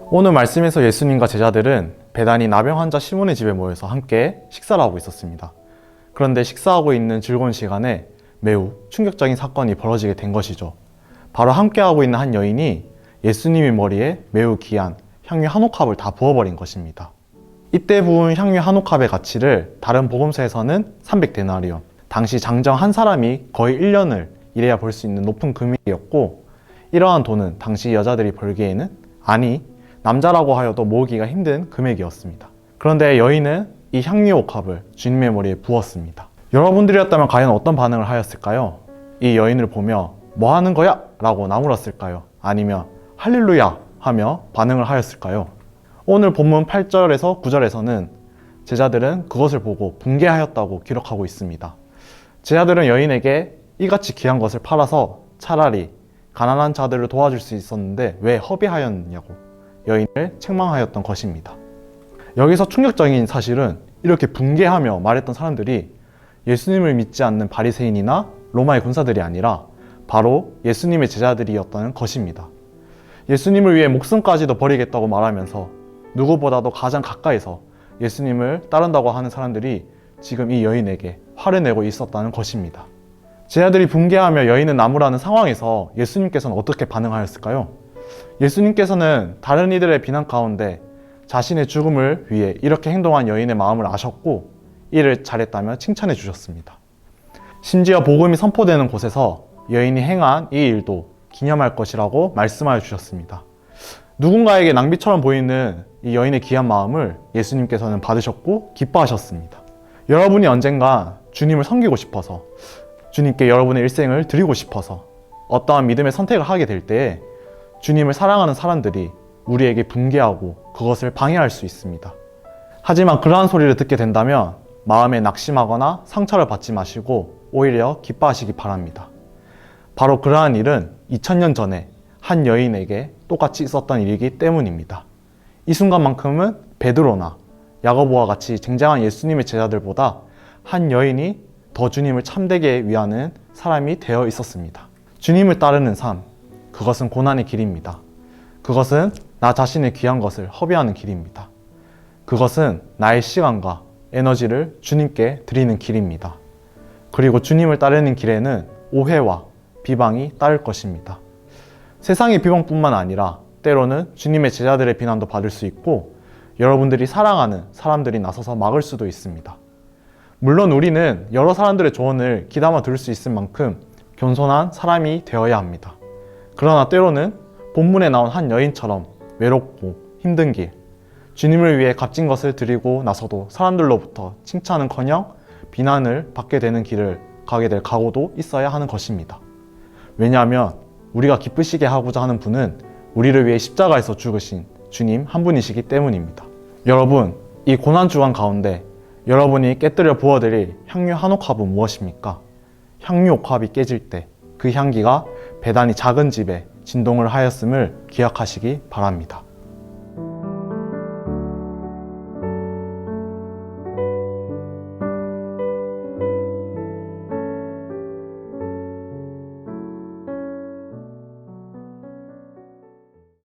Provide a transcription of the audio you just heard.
오늘 말씀에서 예수님과 제자들은 베다니 나병 환자 시몬의 집에 모여서 함께 식사를 하고 있었습니다. 그런데 식사하고 있는 즐거운 시간에 매우 충격적인 사건이 벌어지게 된 것이죠. 바로 함께하고 있는 한 여인이 예수님의 머리에 매우 귀한 향유 한 옥합을 다 부어버린 것입니다. 이때 부은 향유 한 옥합의 가치를 다른 복음서에서는 300데나리온, 당시 장정 한 사람이 거의 1년을 일해야 벌 수 있는 높은 금액이었고, 이러한 돈은 당시 여자들이 벌기에는, 아니 남자라고 하여도 모으기가 힘든 금액이었습니다. 그런데 여인은 이 향유 옥합을 주님의 머리에 부었습니다. 여러분들이었다면 과연 어떤 반응을 하였을까요? 이 여인을 보며 뭐 하는 거야? 라고 나물었을까요? 아니면 할렐루야 하며 반응을 하였을까요? 오늘 본문 8절에서 9절에서는 제자들은 그것을 보고 붕괴하였다고 기록하고 있습니다. 제자들은 여인에게 이같이 귀한 것을 팔아서 차라리 가난한 자들을 도와줄 수 있었는데 왜 허비하였느냐고 여인을 책망하였던 것입니다. 여기서 충격적인 사실은 이렇게 붕괴하며 말했던 사람들이 예수님을 믿지 않는 바리새인이나 로마의 군사들이 아니라 바로 예수님의 제자들이었다는 것입니다. 예수님을 위해 목숨까지도 버리겠다고 말하면서 누구보다도 가장 가까이서 예수님을 따른다고 하는 사람들이 지금 이 여인에게 화를 내고 있었다는 것입니다. 제자들이 붕괴하며 여인은 나무라는 상황에서 예수님께서는 어떻게 반응하였을까요? 예수님께서는 다른 이들의 비난 가운데 자신의 죽음을 위해 이렇게 행동한 여인의 마음을 아셨고 이를 잘했다며 칭찬해 주셨습니다. 심지어 복음이 선포되는 곳에서 여인이 행한 이 일도 기념할 것이라고 말씀하여 주셨습니다. 누군가에게 낭비처럼 보이는 이 여인의 귀한 마음을 예수님께서는 받으셨고 기뻐하셨습니다. 여러분이 언젠가 주님을 섬기고 싶어서, 주님께 여러분의 일생을 드리고 싶어서 어떠한 믿음의 선택을 하게 될 때에 주님을 사랑하는 사람들이 우리에게 붕괴하고 그것을 방해할 수 있습니다. 하지만 그러한 소리를 듣게 된다면 마음에 낙심하거나 상처를 받지 마시고 오히려 기뻐하시기 바랍니다. 바로 그러한 일은 2000년 전에 한 여인에게 똑같이 있었던 일이기 때문입니다. 이 순간만큼은 베드로나 야고보와 같이 쟁쟁한 예수님의 제자들보다 한 여인이 더 주님을 참되게 위하는 사람이 되어 있었습니다. 주님을 따르는 삶, 그것은 고난의 길입니다. 그것은 나 자신의 귀한 것을 허비하는 길입니다. 그것은 나의 시간과 에너지를 주님께 드리는 길입니다. 그리고 주님을 따르는 길에는 오해와 비방이 따를 것입니다. 세상의 비방뿐만 아니라 때로는 주님의 제자들의 비난도 받을 수 있고 여러분들이 사랑하는 사람들이 나서서 막을 수도 있습니다. 물론 우리는 여러 사람들의 조언을 귀담아 들을 수 있을 만큼 겸손한 사람이 되어야 합니다. 그러나 때로는 본문에 나온 한 여인처럼 외롭고 힘든 길, 주님을 위해 값진 것을 드리고 나서도 사람들로부터 칭찬은커녕 비난을 받게 되는 길을 가게 될 각오도 있어야 하는 것입니다. 왜냐하면 우리가 기쁘시게 하고자 하는 분은 우리를 위해 십자가에서 죽으신 주님 한 분이시기 때문입니다. 여러분, 이 고난주간 가운데 여러분이 깨뜨려 부어드릴 향유 한 옥합은 무엇입니까? 향유 옥합이 깨질 때 그 향기가 베다니 작은 집에 진동을 하였음을 기억하시기 바랍니다.